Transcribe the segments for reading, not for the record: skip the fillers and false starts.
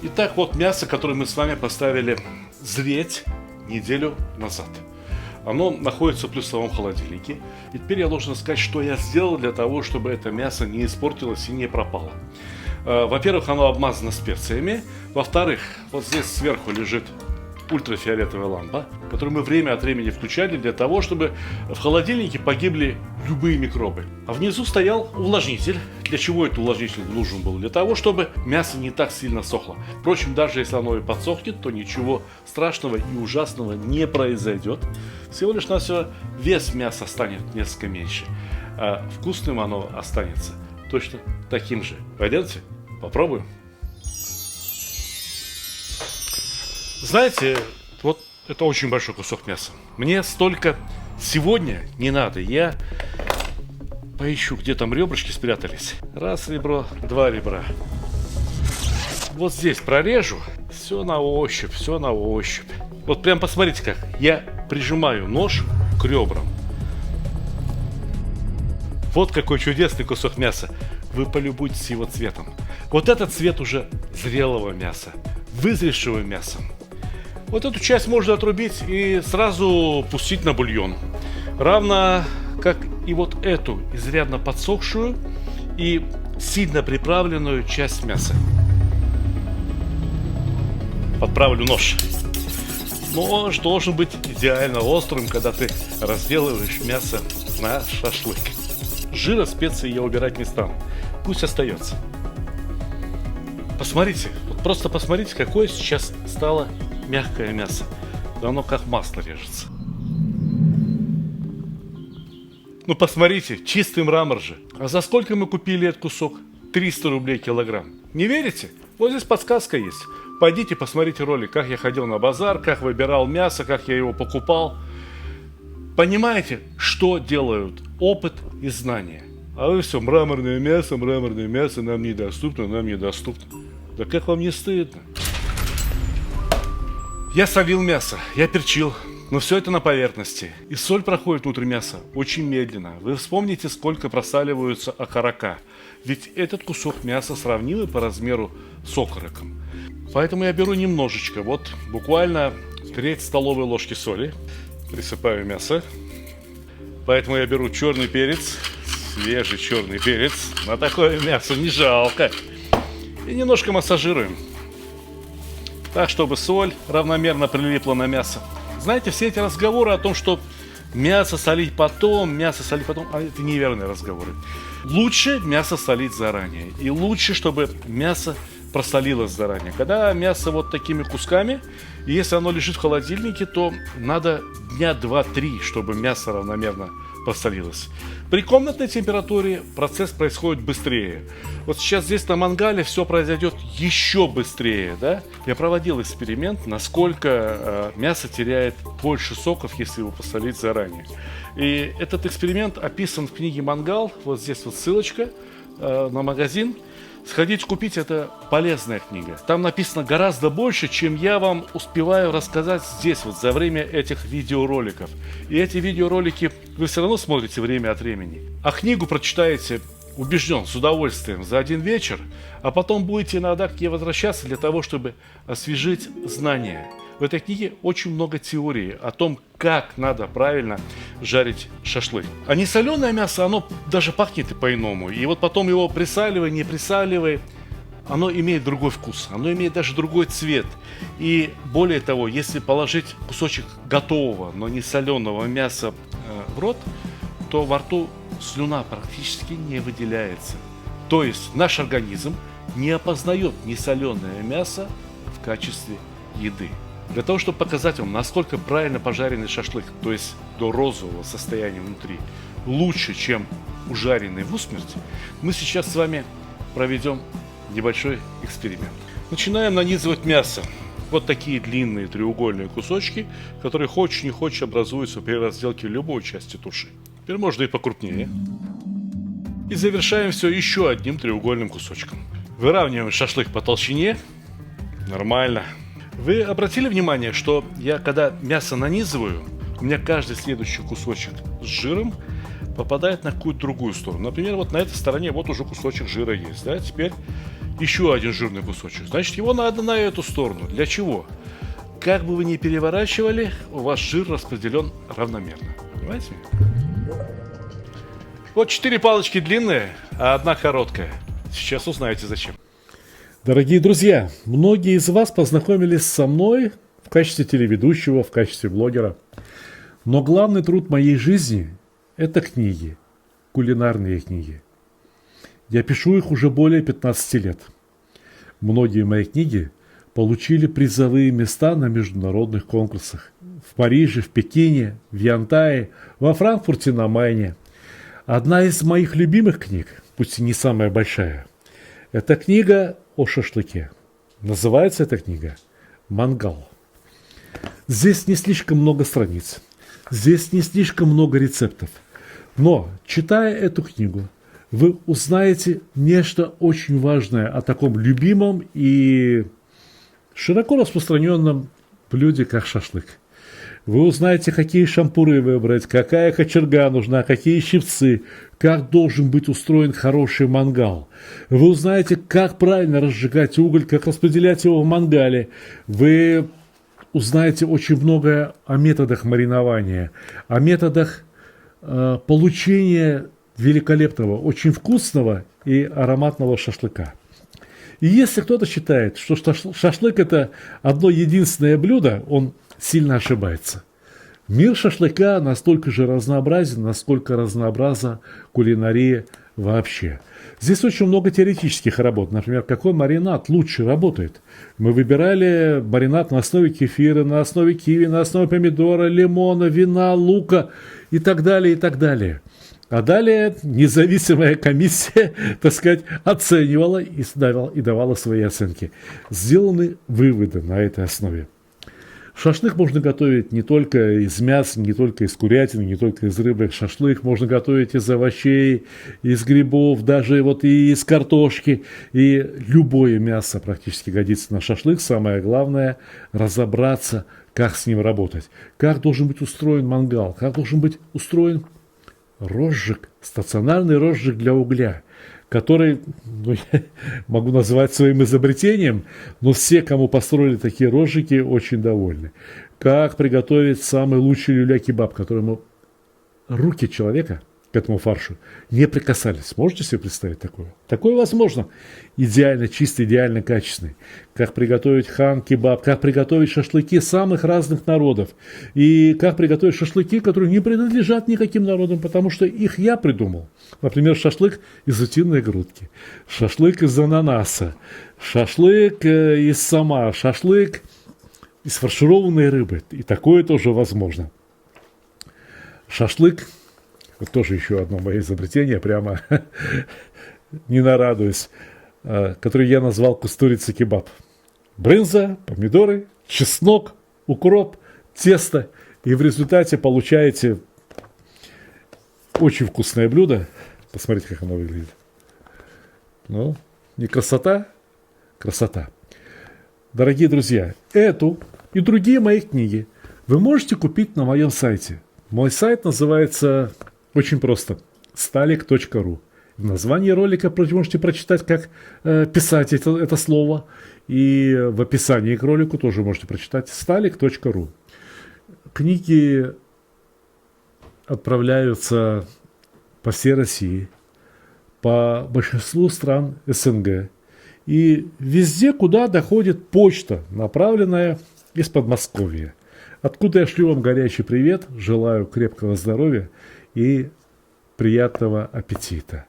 Итак, вот мясо, которое мы с вами поставили зреть неделю назад. Оно находится в плюсовом холодильнике. И теперь я должен сказать, что я сделал для того, чтобы это мясо не испортилось и не пропало. Во-первых, оно обмазано специями. Во-вторых, вот здесь сверху лежит ультрафиолетовая лампа, которую мы время от времени включали для того, чтобы в холодильнике погибли любые микробы. А внизу стоял увлажнитель. Для чего этот увлажнитель нужен был? Для того, чтобы мясо не так сильно сохло. Впрочем, даже если оно и подсохнет, то ничего страшного и ужасного не произойдет. Всего лишь навсего вес мяса станет несколько меньше, а вкусным оно останется точно таким же. Пойдемте, попробуем. Знаете, вот это очень большой кусок мяса. Мне столько сегодня не надо. Я поищу, где там ребрышки спрятались. Раз ребро, два ребра. Вот здесь прорежу. Все на ощупь, все на ощупь. Вот прям посмотрите как. Я прижимаю нож к ребрам. Вот какой чудесный кусок мяса. Вы полюбуйтесь его цветом. Вот этот цвет уже зрелого мяса, вызревшего мяса. Вот эту часть можно отрубить и сразу пустить на бульон. Равно как и вот эту изрядно подсохшую и сильно приправленную часть мяса. Подправлю нож. Нож должен быть идеально острым, когда ты разделываешь мясо на шашлык. Жира, специи я убирать не стану. Пусть остается. Посмотрите, вот просто посмотрите, какое сейчас стало мягкое мясо. Да оно как масло режется. Ну посмотрите, чистый мрамор же. А за сколько мы купили этот кусок? 300 рублей килограмм. Не верите? Вот здесь подсказка есть. Пойдите посмотрите ролик, как я ходил на базар, как выбирал мясо, как я его покупал. Понимаете, что делают опыт и знания? А вы все, мраморное мясо нам недоступно, нам недоступно. Да как вам не стыдно? Я солил мясо, я перчил, но все это на поверхности. И соль проходит внутрь мяса очень медленно. Вы вспомните, сколько просаливаются окорока. Ведь этот кусок мяса сравнимый по размеру с окороком. Поэтому я беру немножечко, вот буквально треть столовой ложки соли. Присыпаю мясо. Поэтому я беру черный перец, свежий черный перец. На такое мясо не жалко. И немножко массажируем. Так, чтобы соль равномерно прилипла на мясо. Знаете, все эти разговоры о том, что мясо солить потом, это неверные разговоры. Лучше мясо солить заранее. И лучше, чтобы мясо просолилось заранее. Когда мясо вот такими кусками, и если оно лежит в холодильнике, то надо дня 2-3, чтобы мясо равномерно просолилось. При комнатной температуре процесс происходит быстрее. Вот сейчас здесь на мангале все произойдет еще быстрее. Да? Я проводил эксперимент, насколько мясо теряет больше соков, если его посолить заранее. И этот эксперимент описан в книге «Мангал». Вот здесь вот ссылочка на магазин. Сходите купить, это полезная книга. Там написано гораздо больше, чем я вам успеваю рассказать здесь, вот за время этих видеороликов. И эти видеоролики вы все равно смотрите время от времени. А книгу прочитаете, убежден, с удовольствием за один вечер, а потом будете иногда к ней возвращаться для того, чтобы освежить знания. В этой книге очень много теорий о том, как надо правильно жарить шашлык. А не соленое мясо, оно даже пахнет и по-иному. И вот потом его присаливай, не присаливай, оно имеет другой вкус, оно имеет даже другой цвет. И более того, если положить кусочек готового, но не соленого мяса в рот, то во рту слюна практически не выделяется. То есть наш организм не опознает несоленое мясо в качестве еды. Для того, чтобы показать вам, насколько правильно пожаренный шашлык, то есть до розового состояния внутри, лучше, чем ужаренный в усмерть, мы сейчас с вами проведем небольшой эксперимент. Начинаем нанизывать мясо. Вот такие длинные треугольные кусочки, которые хочешь не хочешь образуются при разделке любой части туши. Теперь можно и покрупнее. И завершаем все еще одним треугольным кусочком. Выравниваем шашлык по толщине. Нормально. Вы обратили внимание, что я, когда мясо нанизываю, у меня каждый следующий кусочек с жиром попадает на какую-то другую сторону. Например, вот на этой стороне вот уже кусочек жира есть. Да? Теперь еще один жирный кусочек. Значит, его надо на эту сторону. Для чего? Как бы вы ни переворачивали, у вас жир распределен равномерно. Понимаете? Вот 4 палочки длинные, а одна короткая. Сейчас узнаете зачем. Дорогие друзья, многие из вас познакомились со мной в качестве телеведущего, в качестве блогера. Но главный труд моей жизни – это книги, кулинарные книги. Я пишу их уже более 15 лет. Многие мои книги получили призовые места на международных конкурсах. В Париже, в Пекине, в Янтае, во Франкфурте на Майне. Одна из моих любимых книг, пусть и не самая большая, это книга о шашлыке. Называется эта книга «Мангал». Здесь не слишком много страниц, здесь не слишком много рецептов. Но, читая эту книгу, вы узнаете нечто очень важное о таком любимом и широко распространенном блюде, как шашлык. Вы узнаете, какие шампуры выбрать, какая кочерга нужна, какие щипцы, как должен быть устроен хороший мангал. Вы узнаете, как правильно разжигать уголь, как распределять его в мангале. Вы узнаете очень многое о методах маринования, о методах получения великолепного, очень вкусного и ароматного шашлыка. И если кто-то считает, что шашлык – это одно единственное блюдо, он сильно ошибается. Мир шашлыка настолько же разнообразен, насколько разнообразна кулинария вообще. Здесь очень много теоретических работ. Например, какой маринад лучше работает. Мы выбирали маринад на основе кефира, на основе киви, на основе помидора, лимона, вина, лука и так далее, и так далее. А далее независимая комиссия, так сказать, оценивала и давала свои оценки. Сделаны выводы на этой основе. Шашлык можно готовить не только из мяса, не только из курятины, не только из рыбы. Шашлык можно готовить из овощей, из грибов, даже вот и из картошки. И любое мясо практически годится на шашлык. Самое главное – разобраться, как с ним работать. Как должен быть устроен мангал, как должен быть устроен розжиг, стационарный розжиг для угля, который, я могу назвать своим изобретением, но все, кому построили такие розжиги, очень довольны. Как приготовить самый лучший люля-кебаб, которому руки человека к этому фаршу не прикасались. Можете себе представить такое? Такое возможно. Идеально чистый, идеально качественный. Как приготовить хан-кебаб, как приготовить шашлыки самых разных народов. И как приготовить шашлыки, которые не принадлежат никаким народам, потому что их я придумал. Например, шашлык из утиной грудки, шашлык из ананаса, шашлык из сома, шашлык из фаршированной рыбы. И такое тоже возможно. Шашлык, вот тоже еще одно мое изобретение, прямо не нарадуюсь, который я назвал кустурица-кебаб. Брынза, помидоры, чеснок, укроп, тесто. И в результате получаете очень вкусное блюдо. Посмотрите, как оно выглядит. Ну, не красота? Красота. Дорогие друзья, эту и другие мои книги вы можете купить на моем сайте. Мой сайт называется очень просто stalik.ru. В названии ролика вы можете прочитать, как писать это слово. И в описании к ролику тоже можете прочитать stalik.ru. Книги отправляются по всей России, по большинству стран СНГ. И везде, куда доходит почта, направленная из Подмосковья. Откуда я шлю вам горячий привет, желаю крепкого здоровья и приятного аппетита.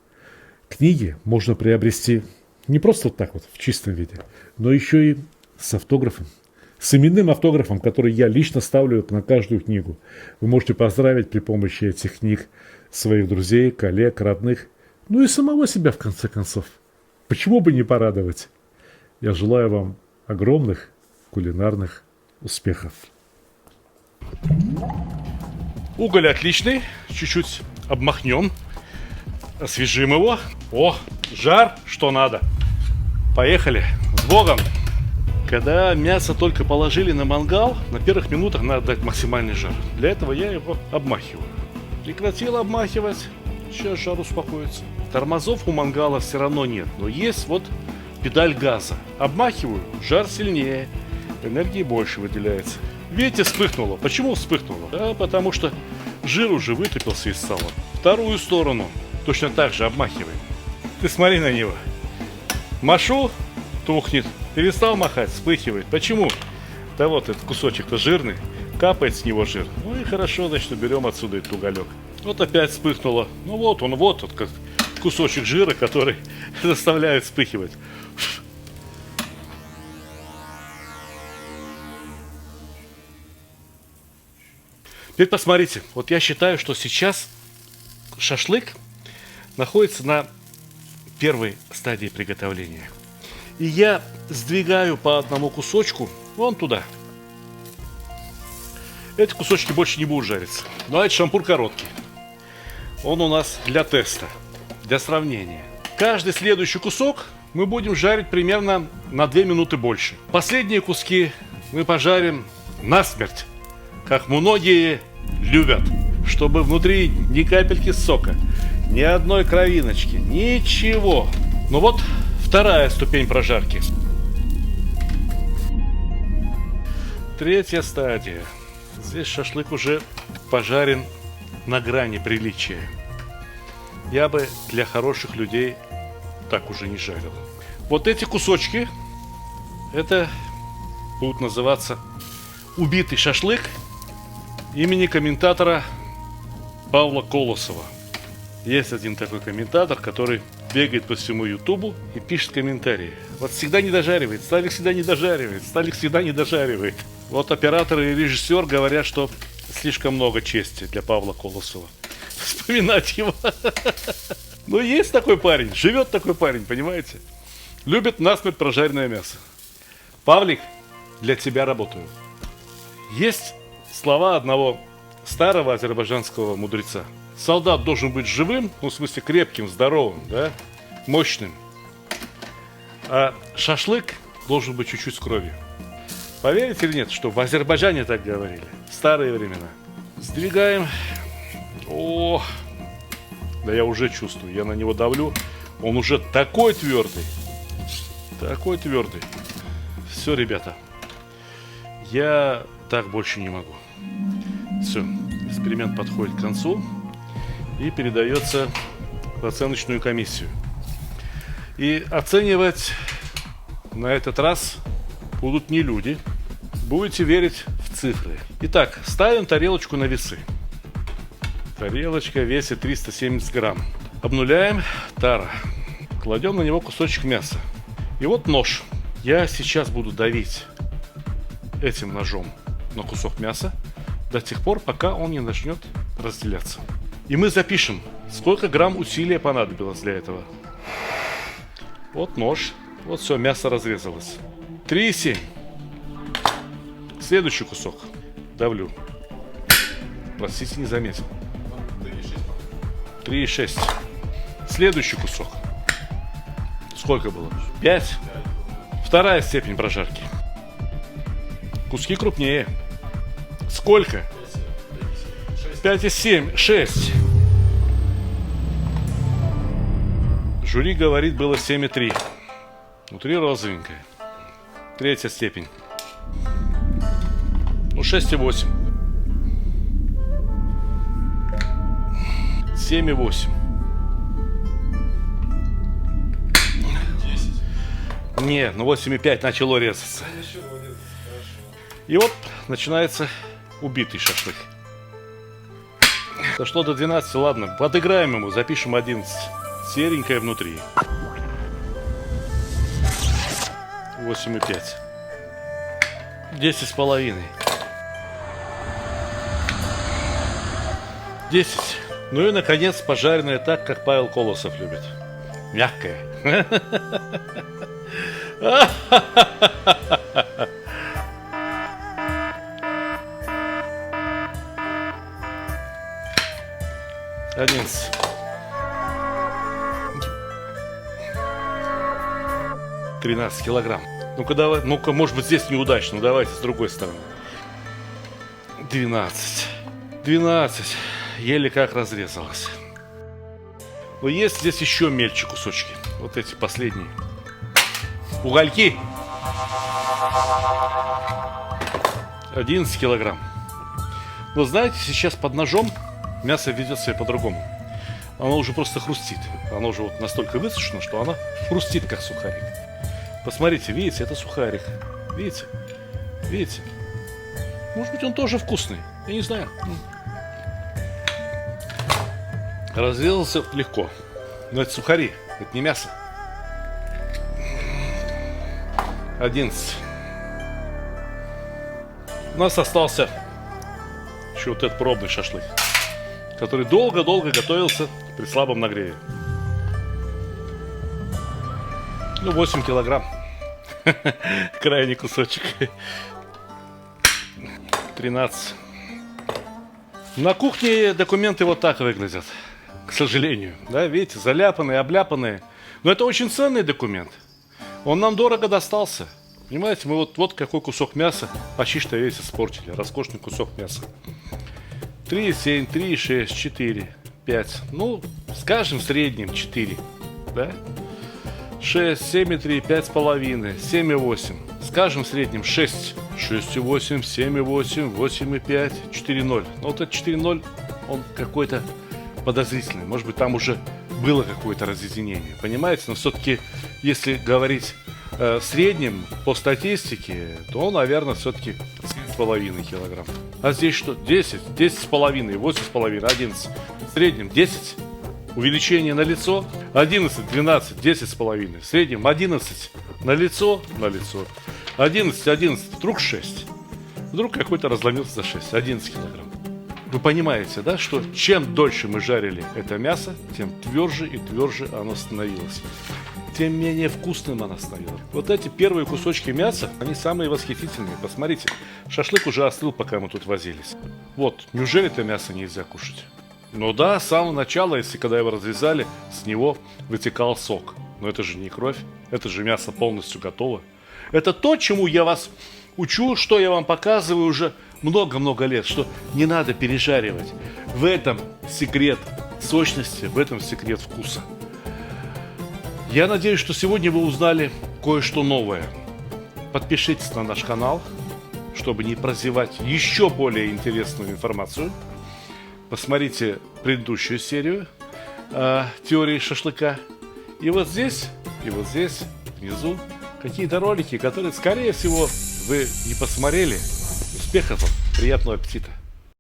Книги можно приобрести не просто так вот в чистом виде, но еще и с автографом. С именным автографом, который я лично ставлю на каждую книгу. Вы можете поздравить при помощи этих книг своих друзей, коллег, родных, ну и самого себя в конце концов. Почему бы не порадовать? Я желаю вам огромных кулинарных успехов. Уголь отличный, чуть-чуть обмахнем, освежим его. О, жар, что надо. Поехали, с Богом! Когда мясо только положили на мангал, на первых минутах надо дать максимальный жар. Для этого я его обмахиваю. Прекратил обмахивать, сейчас жар успокоится. Тормозов у мангала все равно нет, но есть вот педаль газа. Обмахиваю, жар сильнее, энергии больше выделяется. Видите, вспыхнуло. Почему вспыхнуло? Да, потому что жир уже вытопился из сала. Вторую сторону точно так же обмахиваем. Ты смотри на него. Машу, тухнет. Перестал махать, вспыхивает. Почему? Да вот этот кусочек-то жирный. Капает с него жир. Ну и хорошо, значит, берем отсюда этот уголек. Вот опять вспыхнуло. Ну вот он, вот как кусочек жира, который заставляет вспыхивать. Теперь посмотрите. Вот я считаю, что сейчас шашлык находится на первой стадии приготовления. И я сдвигаю по одному кусочку вон туда. Эти кусочки больше не будут жариться. Но этот шампур короткий. Он у нас для теста, для сравнения. Каждый следующий кусок мы будем жарить примерно на 2 минуты больше. Последние куски мы пожарим насмерть, как многие любят, чтобы внутри ни капельки сока, ни одной кровиночки, ничего. Ну вот вторая ступень прожарки. Третья стадия. Здесь шашлык уже пожарен на грани приличия. Я бы для хороших людей так уже не жарил. Вот эти кусочки, это будут называться убитый шашлык имени комментатора Павла Колосова. Есть один такой комментатор, который бегает по всему Ютубу и пишет комментарии. Вот всегда не дожаривает, Сталик всегда не дожаривает, Сталик всегда не дожаривает. Вот оператор и режиссер говорят, что слишком много чести для Павла Колосова. Вспоминать его. Ну, есть такой парень, живет такой парень, понимаете? Любит насмерть прожаренное мясо. Павлик, для тебя работаю. Есть слова одного старого азербайджанского мудреца. Солдат должен быть живым, ну, в смысле крепким, здоровым, да, мощным. А шашлык должен быть чуть-чуть с кровью. Поверите или нет, что в Азербайджане так говорили? В старые времена. Сдвигаем. О, да я уже чувствую, я на него давлю. Он уже такой твердый. Такой твердый. Все, ребята. Я так больше не могу. Все, эксперимент подходит к концу. И передается в оценочную комиссию. И оценивать на этот раз будут не люди. Будете верить в цифры. Итак, ставим тарелочку на весы. Тарелочка весит 370 грамм. Обнуляем тара. Кладем на него кусочек мяса. И вот нож. Я сейчас буду давить этим ножом на кусок мяса до тех пор, пока он не начнет разделяться. И мы запишем, сколько грамм усилия понадобилось для этого. Вот нож. Вот все, мясо разрезалось. 3,7. Следующий кусок. Давлю. Простите, не заметил. 3,6. Следующий кусок. Сколько было? 5. Вторая степень прожарки. Куски крупнее. Сколько? 5,7. 6. Жюри говорит, было 7,3. Внутри розовенькое. Третья степень. Ну, 6,8. 7,8. 10. Не, ну 8,5 начало резаться. И вот начинается убитый шашлык. Дошло до 12, ладно, подыграем ему, запишем 11. Серенькое внутри. 8,5. 10,5. 10. Ну и, наконец, пожаренное так, как Павел Колосов любит. Мягкое. Одиннадцать. $13 килограмм. Ну-ка, давай. Ну-ка, может быть, здесь неудачно. Давайте с другой стороны. 12. 12. Еле как разрезалось. Но есть здесь еще мельче кусочки. Вот эти последние. Угольки. 11 килограмм. Но знаете, сейчас под ножом мясо ведет себя по-другому. Оно уже просто хрустит. Оно уже вот настолько высушено, что оно хрустит, как сухарик. Посмотрите, видите, это сухарик. Видите? Видите? Может быть, он тоже вкусный. Я не знаю. Разрезался легко. Но это сухари, это не мясо. 11. У нас остался еще вот этот пробный шашлык, который долго-долго готовился при слабом нагреве. Ну, 8 килограмм. Крайний кусочек. 13. На кухне документы вот так выглядят, к сожалению. Да, видите, заляпанные, обляпанные. Но это очень ценный документ. Он нам дорого достался. Понимаете, мы вот какой кусок мяса почти что весь испортили. Роскошный кусок мяса. 3,7, 3,6, 4, 5. Ну, скажем, в среднем 4. Да? 6, 7,3, 5,5, 7,8. Скажем, в среднем 6. 6,8, 7,8, 8,5, 4,0. Но вот этот 4,0, он какой-то подозрительный. Может быть, там уже было какое-то разъединение. Понимаете? Но все-таки, если говорить в среднем по статистике, то, наверное, все-таки 7,5 килограмм. А здесь что? 10, 10,5, 8,5, 11. В среднем 10. Увеличение на лицо. 11, 12, 10,5. В среднем 11 на лицо, на лицо. 11, 11, вдруг 6. Вдруг какой-то разломился за 6. 11 килограмм. Вы понимаете, да, что чем дольше мы жарили это мясо, тем тверже и тверже оно становилось. Тем менее вкусным оно становилось. Вот эти первые кусочки мяса, они самые восхитительные. Посмотрите, шашлык уже остыл, пока мы тут возились. Вот, неужели это мясо нельзя кушать? Ну да, с самого начала, если когда его разрезали, с него вытекал сок. Но это же не кровь, это же мясо полностью готово. Это то, чему я вас учу, что я вам показываю уже много-много лет, что не надо пережаривать. В этом секрет сочности, в этом секрет вкуса. Я надеюсь, что сегодня вы узнали кое-что новое. Подпишитесь на наш канал, чтобы не прозевать еще более интересную информацию. Посмотрите предыдущую серию теории шашлыка. И вот здесь, внизу, какие-то ролики, которые, скорее всего, вы не посмотрели. Успехов вам, приятного аппетита!